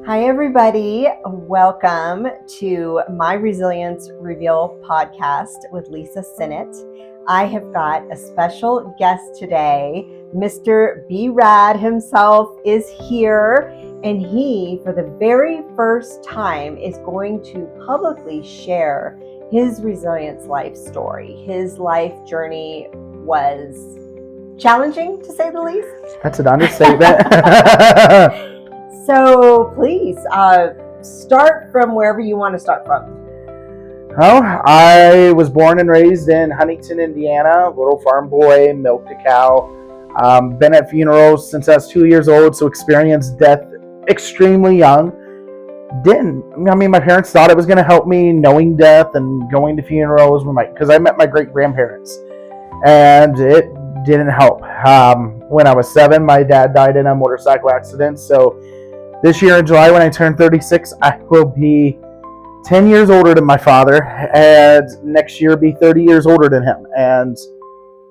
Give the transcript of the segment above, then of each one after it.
Hi, everybody. Welcome to my Resilience Reveal podcast with Lisa Sinnott. I have got a special guest today. Mr. B-Rad himself is here, and he, for the very first time, is going to publicly share his resilience life story. His life journey was challenging, to say the least. That's an understatement. So please start from wherever you want to start from. Well, I was born and raised in Huntington, Indiana, little farm boy, milked a cow. Been at funerals since I was 2 years old, so experienced death extremely young. My parents thought it was going to help me knowing death and going to funerals because I met my great-grandparents, and it didn't help. When I was 7, my dad died in a motorcycle accident, so this year in July, when I turn 36, I will be 10 years older than my father, and next year be 30 years older than him. And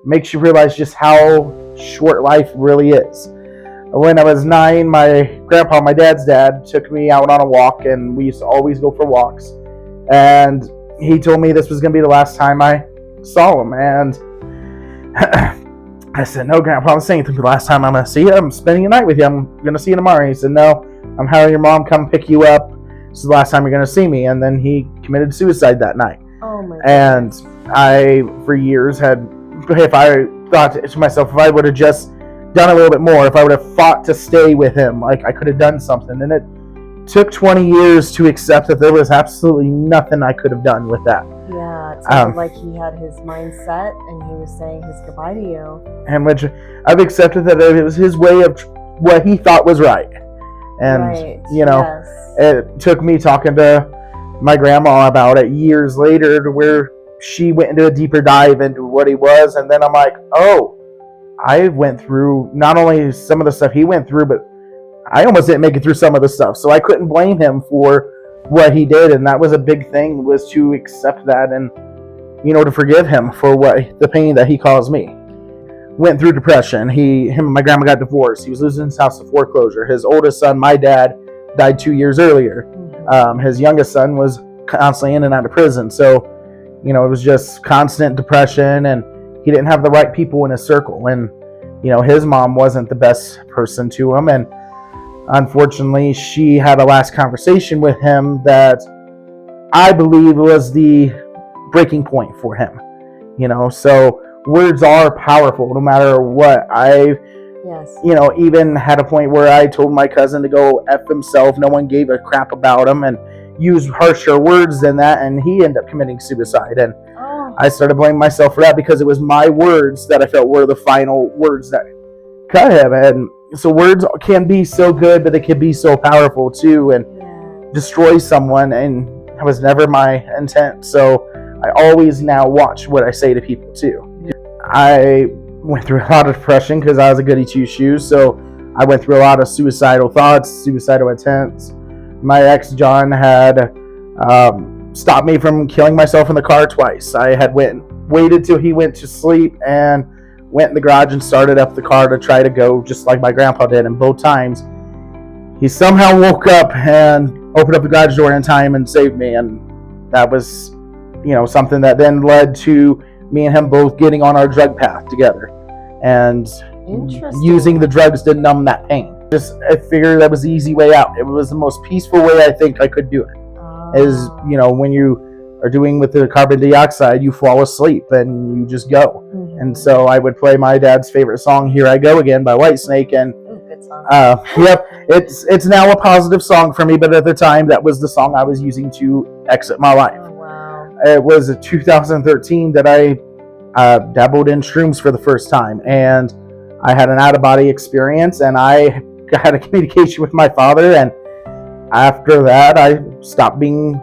makes you realize just how short life really is. When I was 9, my grandpa, my dad's dad, took me out on a walk, and we used to always go for walks. And he told me this was going to be the last time I saw him. And I said, "No, Grandpa, I'm saying the last time I'm going to see you, I'm spending the night with you. I'm going to see you tomorrow." He said, "No, I'm having your mom come pick you up. This is the last time you're going to see me." And then he committed suicide that night. Oh my And I, for years, if I thought to myself, if I would have just done a little bit more, if I would have fought to stay with him, like I could have done something. And it took 20 years to accept that there was absolutely nothing I could have done with that. Yeah, it sounded like he had his mindset and he was saying his goodbye to you. And which I've accepted that it was his way of what he thought was right. And, right. Yes. It took me talking to my grandma about it years later to where she went into a deeper dive into what he was. And then I'm like, oh, I went through not only some of the stuff he went through, but I almost didn't make it through some of the stuff. So I couldn't blame him for what he did. And that was a big thing, was to accept that and, to forgive him for the pain that he caused me. Went through depression. Him and my grandma got divorced. He was losing his house to foreclosure. His oldest son, my dad, died 2 years earlier. His youngest son was constantly in and out of prison. So, it was just constant depression, and he didn't have the right people in his circle. And, his mom wasn't the best person to him. And unfortunately, she had a last conversation with him that I believe was the breaking point for him. So words are powerful no matter what. Yes. Even had a point where I told my cousin to go F himself. No one gave a crap about him and used harsher words than that, and he ended up committing suicide. And I started blaming myself for that because it was my words that I felt were the final words that cut him. And so words can be so good, but they can be so powerful too, and destroy someone. And that was never my intent. So I always now watch what I say to people too. I went through a lot of depression because I was a goody two-shoes. So I went through a lot of suicidal thoughts, suicidal attempts. My ex, John, had stopped me from killing myself in the car twice. I had waited till he went to sleep and went in the garage and started up the car to try to go just like my grandpa did. And both times, he somehow woke up and opened up the garage door in time and saved me. And that was, something that then led to me and him both getting on our drug path together and using the drugs to numb that pain. I figured that was the easy way out. It was the most peaceful way I think I could do it. Is, when you are doing with the carbon dioxide, you fall asleep and you just go. And so I would play my dad's favorite song, "Here I Go Again" by Whitesnake. And good song. It's now a positive song for me, but at the time that was the song I was using to exit my life. Oh, wow. It was 2013 that I dabbled in shrooms for the first time, and I had an out-of-body experience, and I had a communication with my father. And after that, I stopped being,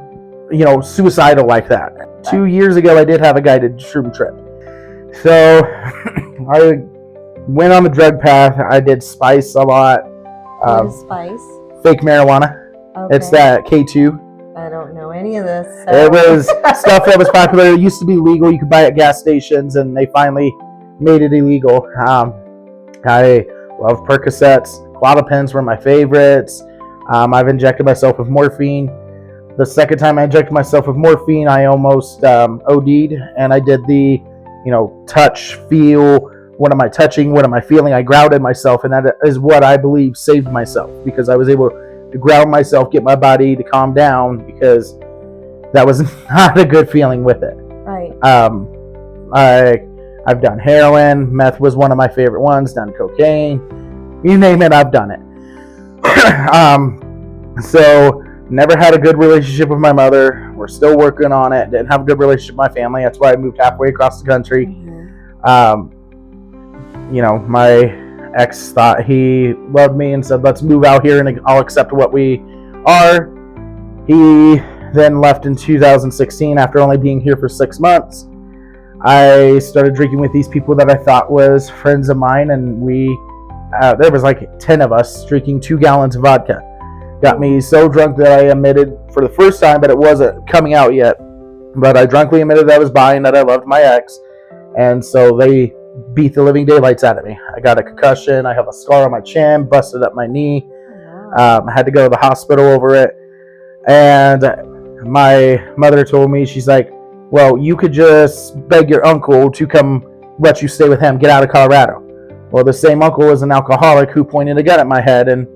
suicidal like that. 2 years ago, I did have a guided shroom trip. So I went on the drug path. I did spice a lot. What is spice? Fake marijuana. Okay. It's that K2. I don't know any of this. So. It was stuff that was popular. It used to be legal. You could buy it at gas stations, and they finally made it illegal. I love Percocets. Clotopens were my favorites. I've injected myself with morphine. The second time I injected myself with morphine, I almost OD'd, and I did the, touch, feel, what am I touching, what am I feeling? I grounded myself, and that is what I believe saved myself, because I was able to ground myself, get my body to calm down, because that was not a good feeling with it. Right. I've done heroin, meth was one of my favorite ones, done cocaine, you name it, I've done it. So never had a good relationship with my mother. We're still working on it. Didn't have a good relationship with my family. That's why I moved halfway across the country. My ex thought he loved me and said, let's move out here and I'll accept what we are. He then left in 2016 after only being here for 6 months. I started drinking with these people that I thought was friends of mine, and there was like 10 of us drinking 2 gallons of vodka. Got me so drunk that I admitted for the first time, but it wasn't coming out yet, but I drunkly admitted that I was bi and that I loved my ex, and so they beat the living daylights out of me. I got a concussion, I have a scar on my chin, busted up my knee. I had to go to the hospital over it, and my mother told me, she's like, well, you could just beg your uncle to come let you stay with him, get out of Colorado. Well, the same uncle was an alcoholic who pointed a gun at my head and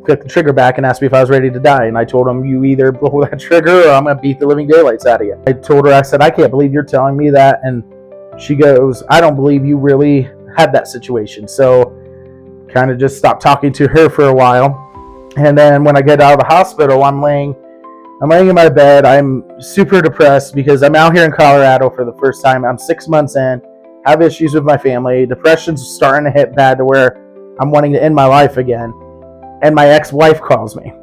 clicked the trigger back and asked me if I was ready to die. And I told him, you either blow that trigger or I'm going to beat the living daylights out of you. I told her, I said, I can't believe you're telling me that. And she goes, I don't believe you really had that situation. So kind of just stopped talking to her for a while. And then when I get out of the hospital, I'm laying in my bed. I'm super depressed because I'm out here in Colorado for the first time. I'm 6 months in, have issues with my family. Depression's starting to hit bad to where I'm wanting to end my life again. And my ex-wife calls me.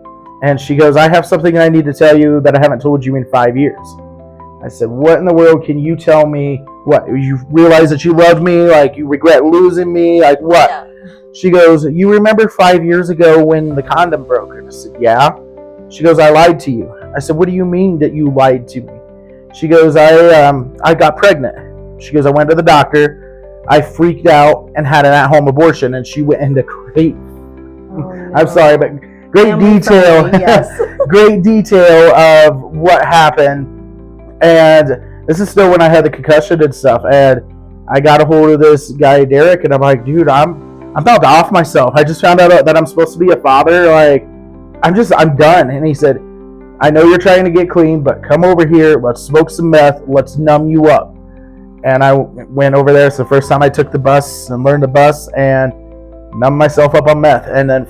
And she goes, I have something I need to tell you that I haven't told you in 5 years. I said, what in the world can you tell me? What, you realize that you love me? Like, you regret losing me? Like, what? Yeah. She goes, you remember 5 years ago when the condom broke? I said, yeah. She goes, I lied to you. I said, what do you mean that you lied to me? She goes, I got pregnant. She goes, I went to the doctor. I freaked out and had an at-home abortion. And she went into great, I'm sorry, but great detail. Yes. Great detail of what happened. And this is still when I had the concussion and stuff. And I got a hold of this guy, Derek, and I'm like, dude, I'm about to off myself. I just found out that I'm supposed to be a father. Like, I'm done. And he said, I know you're trying to get clean, but come over here. Let's smoke some meth. Let's numb you up. And I went over there. It's the first time I took the bus and learned the bus and numbed myself up on meth. And then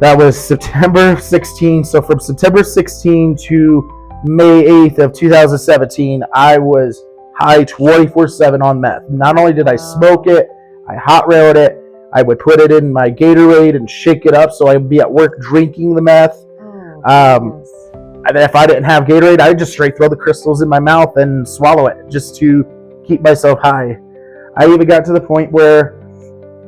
that was September 16. So from September 16 to May 8th of 2017, I was high 24/7 on meth. Not only did I smoke it, I hot railed it. I would put it in my Gatorade and shake it up so I'd be at work drinking the meth. And if I didn't have Gatorade, I'd just straight throw the crystals in my mouth and swallow it just to keep myself high. I even got to the point where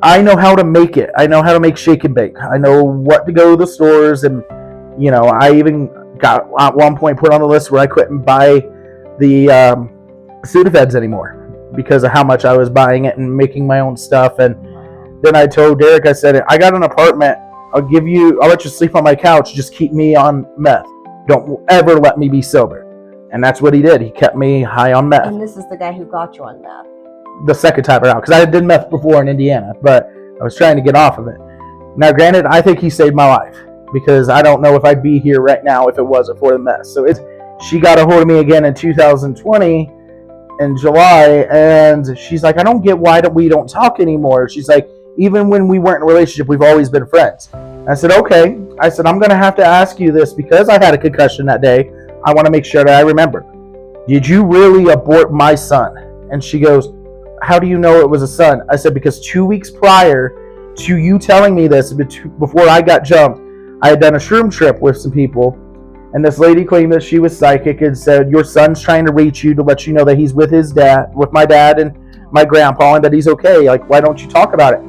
I know how to make it. I know how to make shake and bake. I know what to go to the stores, and I even got at one point put on the list where I couldn't buy the Sudafeds anymore because of how much I was buying it and making my own stuff. And then I told Derek, I said, I got an apartment. I'll let you sleep on my couch. Just keep me on meth. Don't ever let me be sober. And that's what he did. He kept me high on meth. And this is the guy who got you on meth. The second time around, because I did meth before in Indiana, but I was trying to get off of it. Now, granted, I think he saved my life because I don't know if I'd be here right now if it wasn't for the meth. So she got a hold of me again in 2020 in July, and she's like, I don't get why we don't talk anymore. She's like, even when we weren't in a relationship, we've always been friends. I said, okay. I said, I'm going to have to ask you this because I had a concussion that day. I want to make sure that I remember. Did you really abort my son? And she goes, how do you know it was a son? I said, because 2 weeks prior to you telling me this, before I got jumped, I had done a shroom trip with some people. And this lady claimed that she was psychic and said, your son's trying to reach you to let you know that he's with my dad and my grandpa, and that he's okay. Like, why don't you talk about it?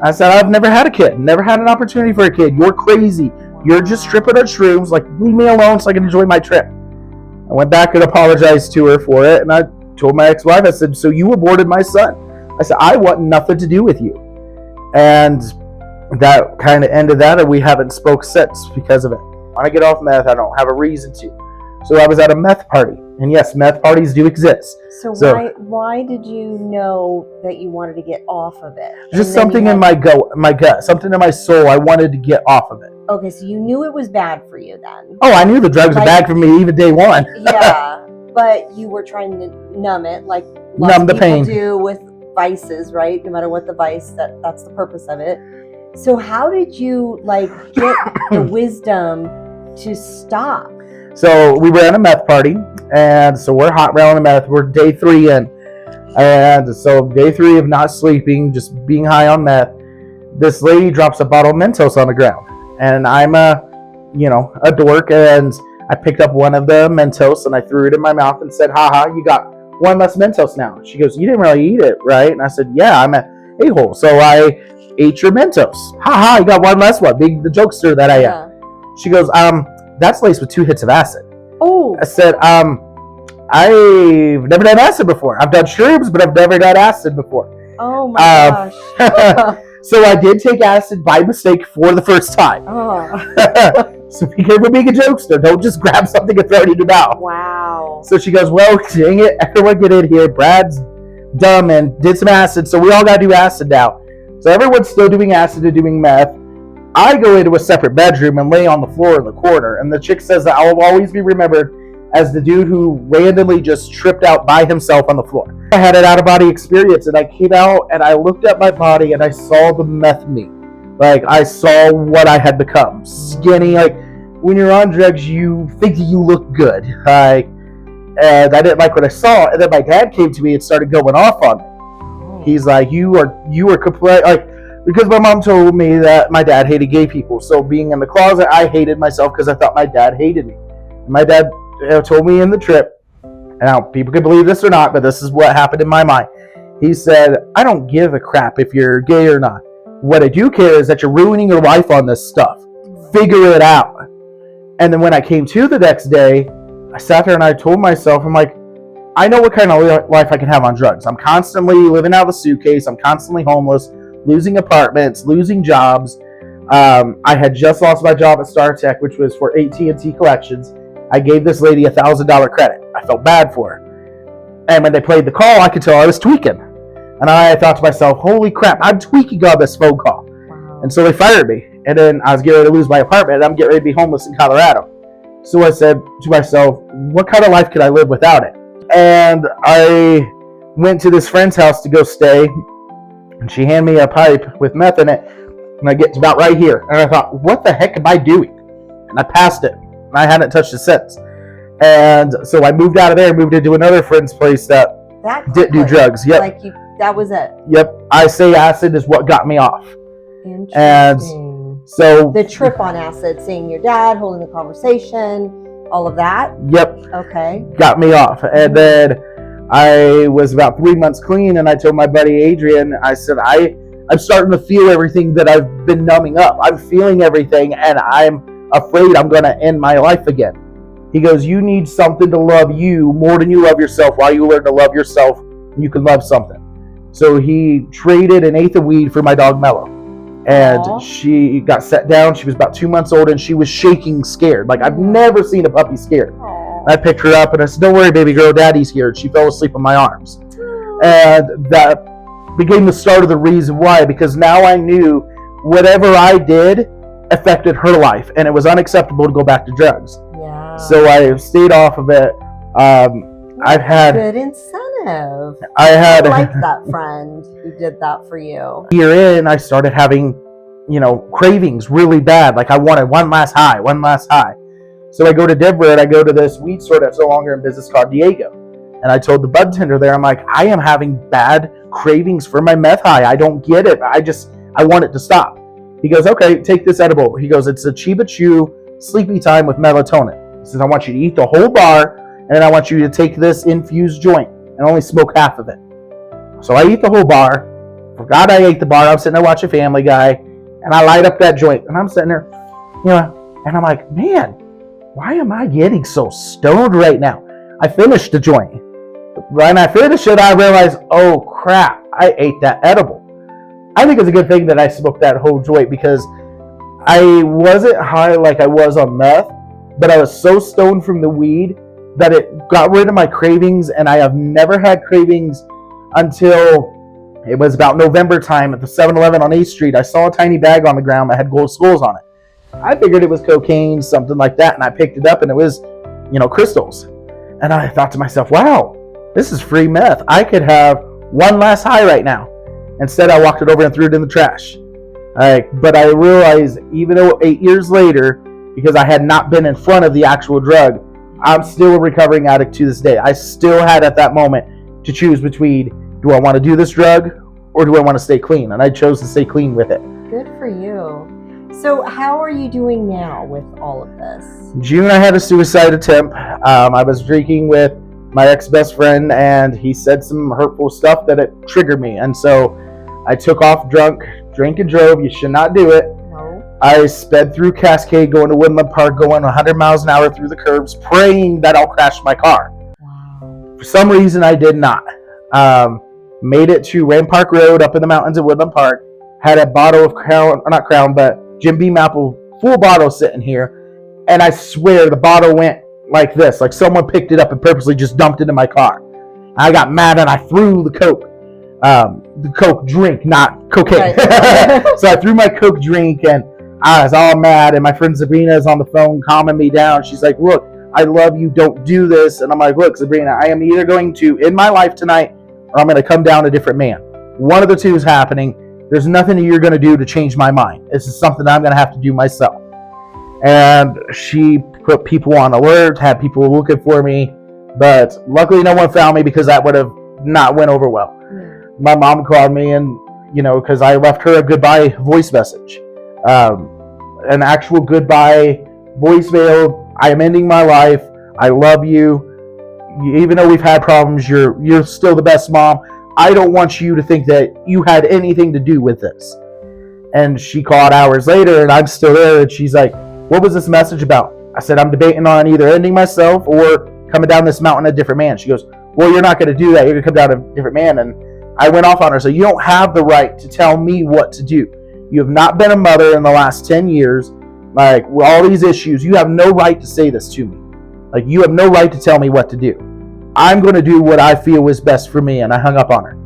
I said, I've never had a kid, never had an opportunity for a kid. You're crazy. You're just tripping on shrooms. Like, leave me alone so I can enjoy my trip. I went back and apologized to her for it. And I told my ex-wife, I said, so you aborted my son. I said, I want nothing to do with you. And that kind of ended that, and we haven't spoke since because of it. When I get off meth, I don't have a reason to. So I was at a meth party, and yes, meth parties do exist. So why did you know that you wanted to get off of it? Just something in my gut, something in my soul. I wanted to get off of it. Okay, so you knew it was bad for you then. Oh, I knew the drugs were bad for me even day one. Yeah, but you were trying to numb it, like numb the pain. Do with vices, right? No matter what the vice, that's the purpose of it. So how did you get the wisdom to stop? So we were at a meth party, and so we're hot railing the meth. We're day 3 in, and so day 3 of not sleeping, just being high on meth. This lady drops a bottle of Mentos on the ground, and I'm a dork, and I picked up one of the Mentos and I threw it in my mouth and said, "Haha, you got one less Mentos now." She goes, "You didn't really eat it, right?" And I said, "Yeah, I'm an a-hole, so I ate your Mentos." "Haha, you got one less one," being the jokester that I am. She goes, "That's laced with 2 hits of acid." Oh. I said, "I've never done acid before. I've done shrooms, but I've never done acid before." Oh my gosh. So I did take acid by mistake for the first time. Oh. So be careful being a jokester. Don't just grab something and throw it in your mouth. Wow. So she goes, "Well, dang it, everyone get in here. Brad's dumb and did some acid, so we all got to do acid now." So everyone's still doing acid and doing meth. I go into a separate bedroom and lay on the floor in the corner, and the chick says that I'll always be remembered as the dude who randomly just tripped out by himself on the floor. I had an out-of-body experience, and I came out and I looked at my body and I saw the meth me. Like, I saw what I had become. Skinny. Like, when you're on drugs, you think that you look good. And I didn't like what I saw. And then my dad came to me and started going off on me. He's like, you are complete, like, because my mom told me that my dad hated gay people. So being in the closet, I hated myself because I thought my dad hated me. And my dad told me in the trip, and now people can believe this or not, but this is what happened in my mind. He said, "I don't give a crap if you're gay or not. What I do care is that you're ruining your life on this stuff. Figure it out." And then when I came to the next day, I sat there and I told myself, I'm like, I know what kind of life I can have on drugs. I'm constantly living out of a suitcase. I'm constantly homeless, losing apartments, losing jobs. I had just lost my job at StarTech, which was for AT&T Collections. I gave this lady $1,000 credit. I felt bad for her. And when they played the call, I could tell I was tweaking. And I thought to myself, holy crap, I'm tweaking on this phone call. Wow. And so they fired me. And then I was getting ready to lose my apartment, and I'm getting ready to be homeless in Colorado. So I said to myself, what kind of life could I live without it? And I went to this friend's house to go stay, and she handed me a pipe with meth in it, and I get to about right here. And I thought, what the heck am I doing? And I passed it, and I hadn't touched it since. And so I moved out of there and moved into another friend's place that didn't do drugs. Yep. That was it. Yep. I say acid is what got me off. Interesting. And so the trip on acid, seeing your dad, holding the conversation, all of that. Yep. Okay. Got me off. And then I was about 3 months clean, and I told my buddy Adrian, I said, I'm starting to feel everything that I've been numbing up. I'm feeling everything, and I'm afraid I'm going to end my life again. He goes, you need something to love you more than you love yourself. While you learn to love yourself, you can love something. So he traded an eighth of weed for my dog Mello. And Aww. She got set down. She was about 2 months old, and she was shaking, scared. Like, I've never seen a puppy scared. Aww. I picked her up, and I said, don't worry, baby girl, daddy's here. And she fell asleep in my arms. And that became the start of the reason why, because now I knew whatever I did affected her life, and it was unacceptable to go back to drugs. Yeah. So I stayed off of it. I've had good incentive. I like that friend who did that for you. Year in, I started having, cravings really bad. Like I wanted one last high. So I go to Denver and I go to this weed store that's no longer in business called Diego. And I told the bud tender there, I'm like, I am having bad cravings for my meth high. I don't get it. I want it to stop. He goes, okay, take this edible. He goes, it's a Chiba Chew sleepy time with melatonin. He says, I want you to eat the whole bar, and then I want you to take this infused joint and only smoke half of it. So I eat the whole bar. Forgot I ate the bar. I'm sitting there watching Family Guy, and I light up that joint. And I'm sitting there, and I'm like, man, why am I getting so stoned right now? I finished the joint. When I finished it, I realized, oh crap, I ate that edible. I think it's a good thing that I smoked that whole joint because I wasn't high like I was on meth, but I was so stoned from the weed that it got rid of my cravings, and I have never had cravings until it was about November time at the 7-Eleven on 8th Street. I saw a tiny bag on the ground that had gold skulls on it. I figured it was cocaine, something like that, and I picked it up, and it was, crystals. And I thought to myself, wow, this is free meth. I could have one last high right now. Instead, I walked it over and threw it in the trash. But I realized, even though 8 years later, because I had not been in front of the actual drug, I'm still a recovering addict to this day. I still had at that moment to choose between, do I want to do this drug or do I want to stay clean? And I chose to stay clean with it. Good for you. So how are you doing now with all of this? June, I had a suicide attempt. I was drinking with my ex-best friend, and he said some hurtful stuff that it triggered me. And so I took off drunk, drank and drove. You should not do it. No. I sped through Cascade, going to Woodland Park, going 100 miles an hour through the curbs, praying that I'll crash my car. Wow. For some reason, I did not. Made it to Ram Park Road up in the mountains of Woodland Park. Had a bottle of Jim Beam apple, full bottle sitting here. And I swear the bottle went like this. Like someone picked it up and purposely just dumped it in my car. I got mad and I threw the Coke drink, not cocaine. Right. So I threw my Coke drink and I was all mad. And my friend Sabrina is on the phone calming me down. She's like, look, I love you. Don't do this. And I'm like, look, Sabrina, I am either going to end my life tonight or I'm going to come down a different man. One of the two is happening. There's nothing you're going to do to change my mind. This is something I'm going to have to do myself. And she put people on alert, had people looking for me. But luckily no one found me because that would have not went over well. My mom called me and, because I left her a goodbye voice message. An actual goodbye voicemail. I am ending my life. I love you. Even though we've had problems, you're still the best mom. I don't want you to think that you had anything to do with this. And she called hours later and I'm still there. And she's like, what was this message about? I said, I'm debating on either ending myself or coming down this mountain a different man. She goes, well, you're not going to do that. You're going to come down a different man. And I went off on her. So you don't have the right to tell me what to do. You have not been a mother in the last 10 years. Like, with all these issues, you have no right to say this to me. Like, you have no right to tell me what to do. I'm going to do what I feel is best for me. And I hung up on her.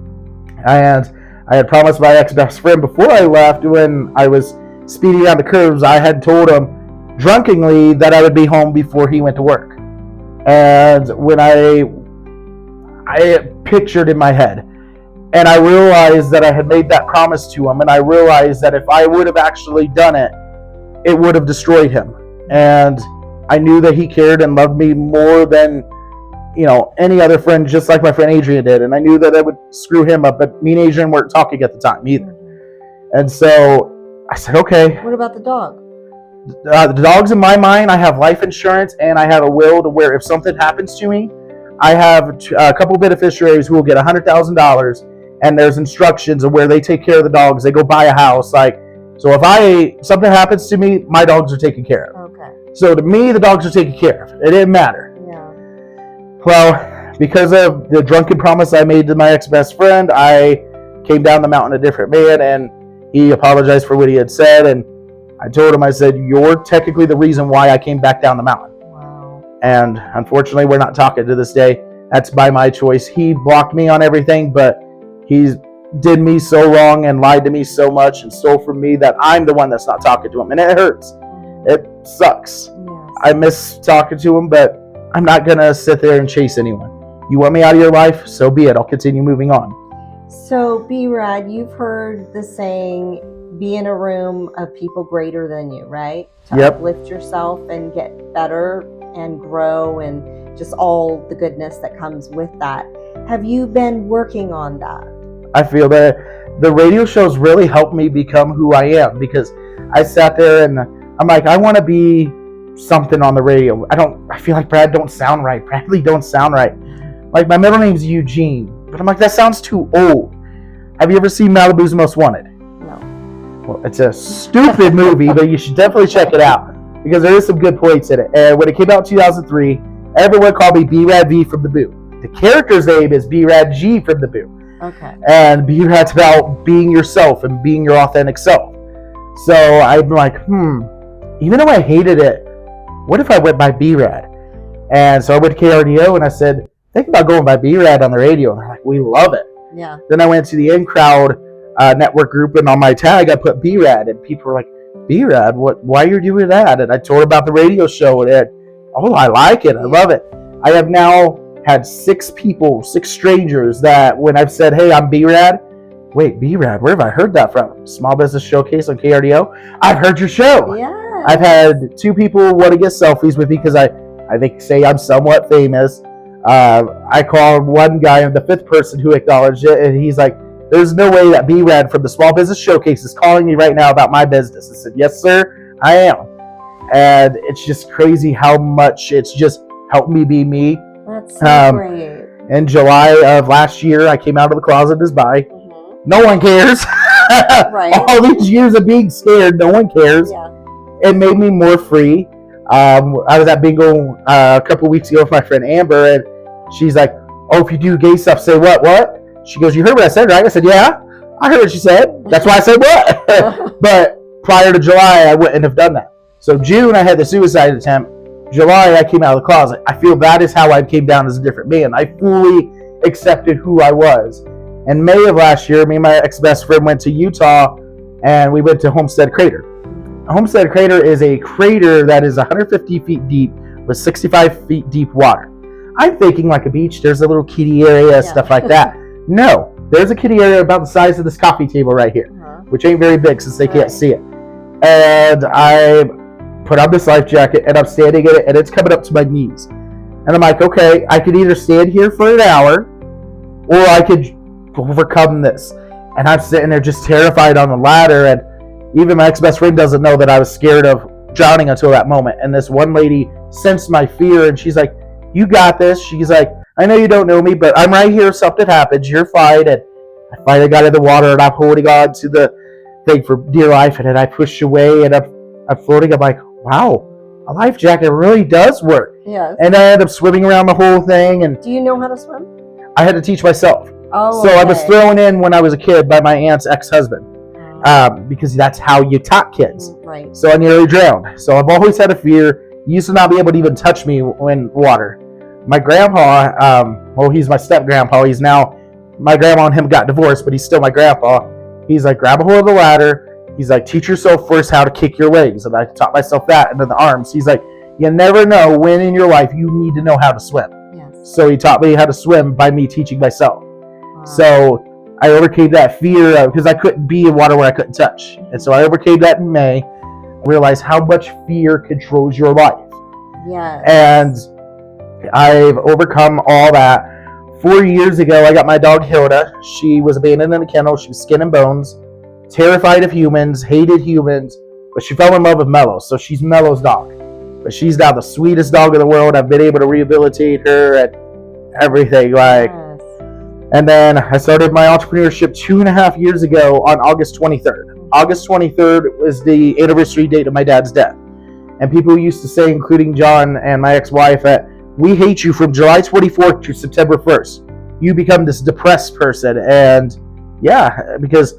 And I had promised my ex-best friend before I left, when I was speeding down the curves, I had told him drunkenly that I would be home before he went to work. And when I pictured in my head, and I realized that I had made that promise to him, and I realized that if I would have actually done it, it would have destroyed him. And I knew that he cared and loved me more than, any other friend, just like my friend Adrian did. And I knew that I would screw him up, but me and Adrian weren't talking at the time either. And so I said, okay. What about the dog? The dog's in my mind. I have life insurance and I have a will to where if something happens to me, I have a couple beneficiaries who will get $100,000, and there's instructions of where they take care of the dogs. They go buy a house. So if something happens to me, my dogs are taken care of. Okay. So to me, the dogs are taken care of. It didn't matter. Yeah. Well, because of the drunken promise I made to my ex-best friend, I came down the mountain a different man, and he apologized for what he had said. And I told him, I said, you're technically the reason why I came back down the mountain. Wow. And unfortunately, we're not talking to this day. That's by my choice. He blocked me on everything, but he did me so wrong and lied to me so much and stole from me that I'm the one that's not talking to him. And it hurts. It sucks. Yes. I miss talking to him, but I'm not going to sit there and chase anyone. You want me out of your life? So be it. I'll continue moving on. So, B-Rad, you've heard the saying, be in a room of people greater than you, right? To Yep. uplift yourself and get better and grow and just all the goodness that comes with that. Have you been working on that? I feel that the radio shows really helped me become who I am, because I sat there and I'm like, I want to be something on the radio. I feel like Bradley don't sound right. Like, my middle name's Eugene, but I'm like, that sounds too old. Have you ever seen Malibu's Most Wanted? No. Well, it's a stupid movie, but you should definitely check it out because there is some good points in it. And when it came out in 2003, everyone called me B-Rad V from the Boo. The character's name is B-Rad G from the Boo. Okay. And B-Rad's about being yourself and being your authentic self. So I'm like, even though I hated it, what if I went by B-Rad? And so I went to KRDO and I said, think about going by B-Rad on the radio. And they're like, we love it. Yeah. Then I went to the In-Crowd network group, and on my tag I put B-Rad, and people were like, B-Rad, why are you doing that? And I told about the radio show, and I like it. I love it. I have now had 6 strangers that when I've said, hey, I'm B-Rad, wait, B-Rad, where have I heard that from? Small Business Showcase on KRDO? I've heard your show. Yeah. I've had 2 people want to get selfies with me because I think say I'm somewhat famous. I called one guy, the 5th person who acknowledged it, and he's like, there's no way that B-Rad from the Small Business Showcase is calling me right now about my business. I said, yes, sir, I am. And it's just crazy how much it's just helped me be me. That's so great. In July of last year, I came out of the closet as bi. Mm-hmm. No one cares. Right. All these years of being scared, no one cares. Yeah. It made me more free. I was at bingo a couple weeks ago with my friend Amber, and she's like, oh, if you do gay stuff, say what? She goes, you heard what I said, right? I said, yeah, I heard what she said. That's why I said what? But prior to July, I wouldn't have done that. So June, I had the suicide attempt. July, I came out of the closet. I feel that is how I came down as a different man. I fully accepted who I was. In May of last year, me and my ex-best friend went to Utah, and we went to Homestead Crater. Homestead Crater is a crater that is 150 feet deep with 65 feet deep water. I'm thinking like a beach. There's a little kiddie area, stuff like that. No, there's a kiddie area about the size of this coffee table right here, which ain't very big since they can't see it. And I put on this life jacket, and I'm standing in it, and it's coming up to my knees. And I'm like, okay, I could either stand here for an hour, or I could overcome this. And I'm sitting there just terrified on the ladder, and even my ex-best friend doesn't know that I was scared of drowning until that moment. And this one lady sensed my fear, and she's like, you got this. She's like, I know you don't know me, but I'm right here if something happens. You're fine. And I finally got in the water, and I'm holding on to the thing for dear life, and then I push away, and I'm floating. I'm like, wow, a life jacket really does work. Yes. And I ended up swimming around the whole thing. And do you know how to swim? I had to teach myself. Oh, so okay. I was thrown in when I was a kid by my aunt's ex-husband. Because that's how you taught kids. Right. So I nearly drowned. So I've always had a fear. He used to not be able to even touch me in water. My grandpa, he's my step-grandpa. He's now, my grandma and him got divorced, but he's still my grandpa. He's like, grab a hold of the ladder. He's like, teach yourself first how to kick your legs. And I taught myself that, and then the arms. He's like, you never know when in your life you need to know how to swim. Yes. So he taught me how to swim by me teaching myself. Wow. So I overcame that fear because I couldn't be in water where I couldn't touch. And so I overcame that in May. I realized how much fear controls your life. Yes. And I've overcome all that. 4 years ago, I got my dog Hilda. She was abandoned in a kennel. She was skin and bones, terrified of humans, hated humans, but she fell in love with Mello. So she's Mello's dog. But she's now the sweetest dog in the world. I've been able to rehabilitate her and everything. And then I started my entrepreneurship 2.5 years ago on August 23rd. August 23rd was the anniversary date of my dad's death. And people used to say, including John and my ex-wife, that we hate you from July 24th to September 1st. You become this depressed person. And yeah, because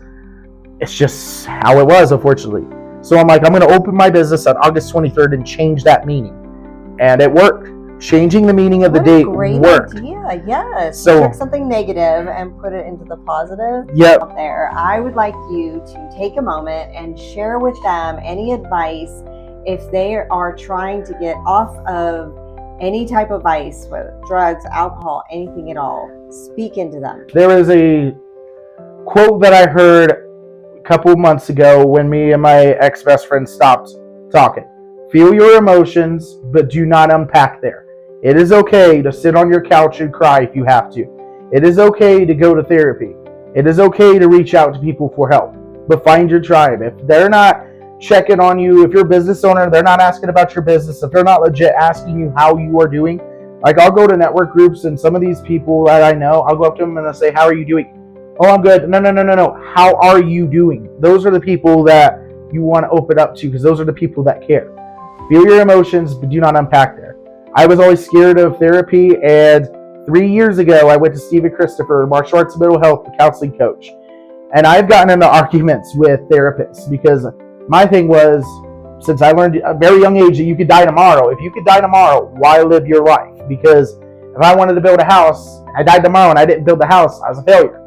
it's just how it was, unfortunately. So I'm like, I'm going to open my business on August 23rd and change that meaning. And it worked. Changing the meaning of the date worked. Idea. Yes. So take something negative and put it into the positive. Yep. Out there. I would like you to take a moment and share with them any advice if they are trying to get off of any type of vice, whether drugs, alcohol, anything at all. Speak into them. There was a quote that I heard a couple months ago when me and my ex-best friend stopped talking. Feel your emotions, but do not unpack there. It is okay to sit on your couch and cry if you have to. It is okay to go to therapy. It is okay to reach out to people for help, but find your tribe. If they're not checking on you, if you're a business owner, they're not asking about your business, if they're not legit asking you how you are doing, like I'll go to network groups and some of these people that I know, I'll go up to them and I'll say, how are you doing? Oh, I'm good. No. How are you doing? Those are the people that you want to open up to because those are the people that care. Feel your emotions, but do not unpack there. I was always scared of therapy, and 3 years ago, I went to Stephen Christopher, martial arts and mental health counseling coach. And I've gotten into arguments with therapists because my thing was, since I learned at a very young age that you could die tomorrow, if you could die tomorrow, why live your life? Because if I wanted to build a house, I died tomorrow and I didn't build the house, I was a failure.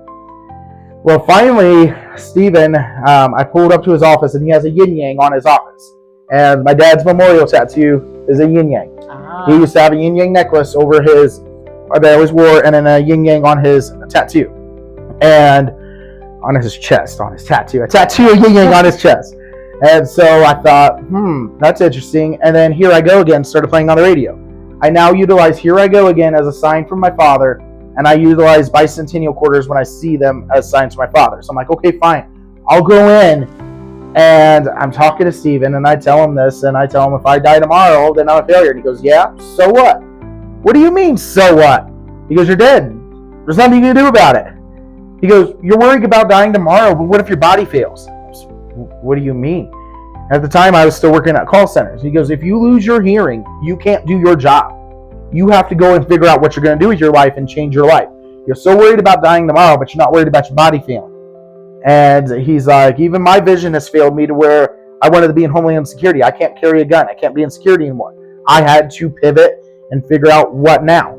Well, finally, Stephen, I pulled up to his office and he has a yin-yang on his office. And my dad's memorial tattoo is a yin-yang. He used to have a yin-yang necklace over his, that I always wore, and then a yin-yang on his tattoo. And on his chest, on his tattoo. A tattoo of yin-yang on his chest. And so I thought, that's interesting. And then Here I Go Again started playing on the radio. I now utilize Here I Go Again as a sign from my father, and I utilize bicentennial quarters when I see them as signs from my father. So I'm like, okay, fine. I'll go in, and I'm talking to Steven, and I tell him this, and I tell him if I die tomorrow, then I'm a failure. And he goes, yeah, so what? What do you mean, so what? He goes, you're dead. There's nothing you can do about it. He goes, you're worried about dying tomorrow, but what if your body fails? What do you mean? At the time, I was still working at call centers. He goes, if you lose your hearing, you can't do your job. You have to go and figure out what you're going to do with your life and change your life. You're so worried about dying tomorrow, but you're not worried about your body failing. And he's like, even my vision has failed me to where I wanted to be in Homeland Security. I can't carry a gun. I can't be in security anymore. I had to pivot and figure out what now.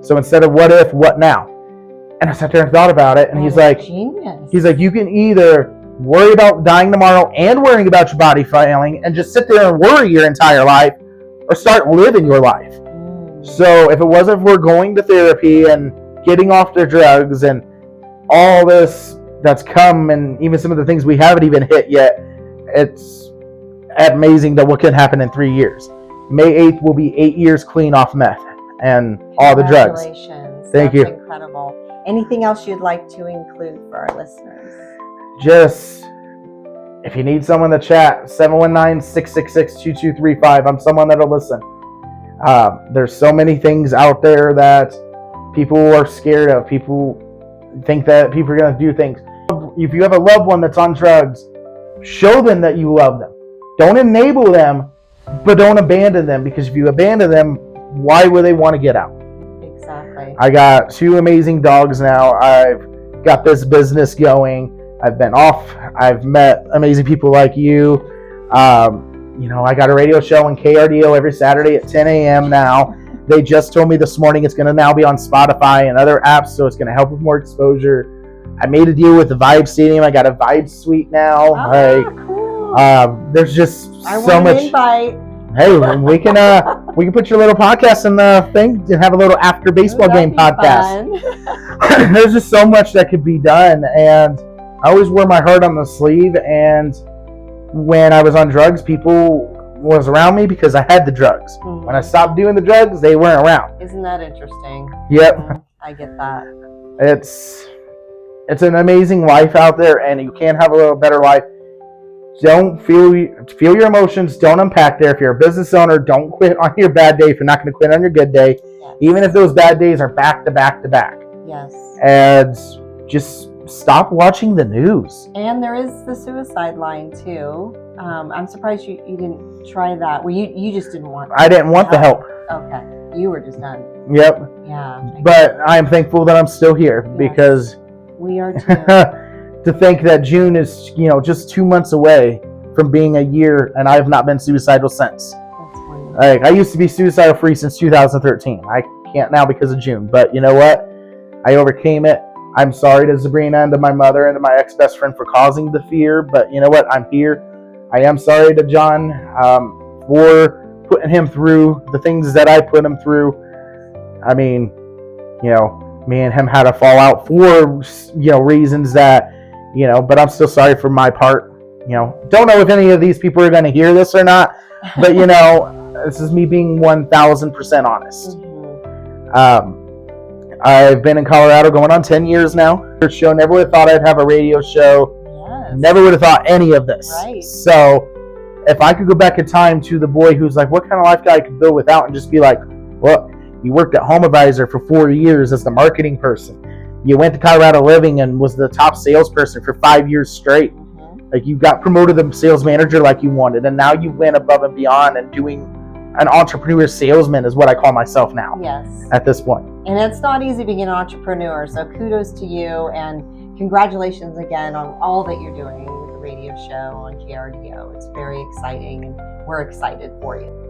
So instead of what if, what now? And I sat there and thought about it. And he's like, genius. He's like, you can either worry about dying tomorrow and worrying about your body failing and just sit there and worry your entire life, or start living your life. So if it wasn't for going to therapy and getting off the drugs and all this that's come, and even some of the things we haven't even hit yet, it's amazing that what can happen in 3 years. May 8th will be 8 years clean off meth and all the drugs. Congratulations. Thank you. That's incredible. Anything else you'd like to include for our listeners? Just, if you need someone to chat, 719-666-2235. I'm someone that'll listen. There's so many things out there that people are scared of. People think that people are going to do things. If you have a loved one that's on drugs, show them that you love them. Don't enable them, but don't abandon them, because if you abandon them, why would they want to get out? Exactly. I got 2 amazing dogs now. I've got this business going. I've been off. I've met amazing people like you. I got a radio show on KRDO every Saturday at 10 a.m. now. They just told me this morning it's going to now be on Spotify and other apps, so it's going to help with more exposure. I made a deal with the Vibe Stadium. I got a Vibe Suite now. Cool. There's just I so want much. an invite. Hey, we can put your little podcast in the thing and have a little after baseball game podcast. There's just so much that could be done, and I always wear my heart on the sleeve. And when I was on drugs, people was around me because I had the drugs. Mm-hmm. When I stopped doing the drugs, they weren't around. Isn't that interesting? Yep. Mm-hmm. I get that. It's an amazing life out there, and you can have a little better life. Don't feel your emotions. Don't unpack there. If you're a business owner, don't quit on your bad day if you're not going to quit on your good day. Yes. Even if those bad days are back to back to back. Yes. And just stop watching the news. And there is the suicide line too. I'm surprised you didn't try that. Well, you just didn't want. I didn't want the help. Okay, you were just done. Yep. Yeah. But I am thankful that I'm still here, yes. because we are too. to think that June is just 2 months away from being a year, and I have not been suicidal since. That's wonderful. Like, I used to be suicidal free since 2013. I can't now because of June. But you know what? I overcame it. I'm sorry to Sabrina and to my mother and to my ex-best friend for causing the fear, but you know what? I'm here. I am sorry to John for putting him through the things that I put him through. I mean, me and him had a fallout for, reasons that, but I'm still sorry for my part. Don't know if any of these people are going to hear this or not, but this is me being 1,000% honest. Mm-hmm. I've been in Colorado going on 10 years now. Never would have thought I'd have a radio show. Yes. Never would have thought any of this. Right. So if I could go back in time to the boy who's like, what kind of life guy I could build without, and just be like, well, you worked at Home Advisor for 4 years as the marketing person. You went to Colorado Living and was the top salesperson for 5 years straight. Mm-hmm. Like, you got promoted to sales manager like you wanted, and now you went above and beyond and doing an entrepreneur salesman is what I call myself now. Yes. At this point. And it's not easy being an entrepreneur. So kudos to you and congratulations again on all that you're doing with the radio show on KRDO. It's very exciting and we're excited for you.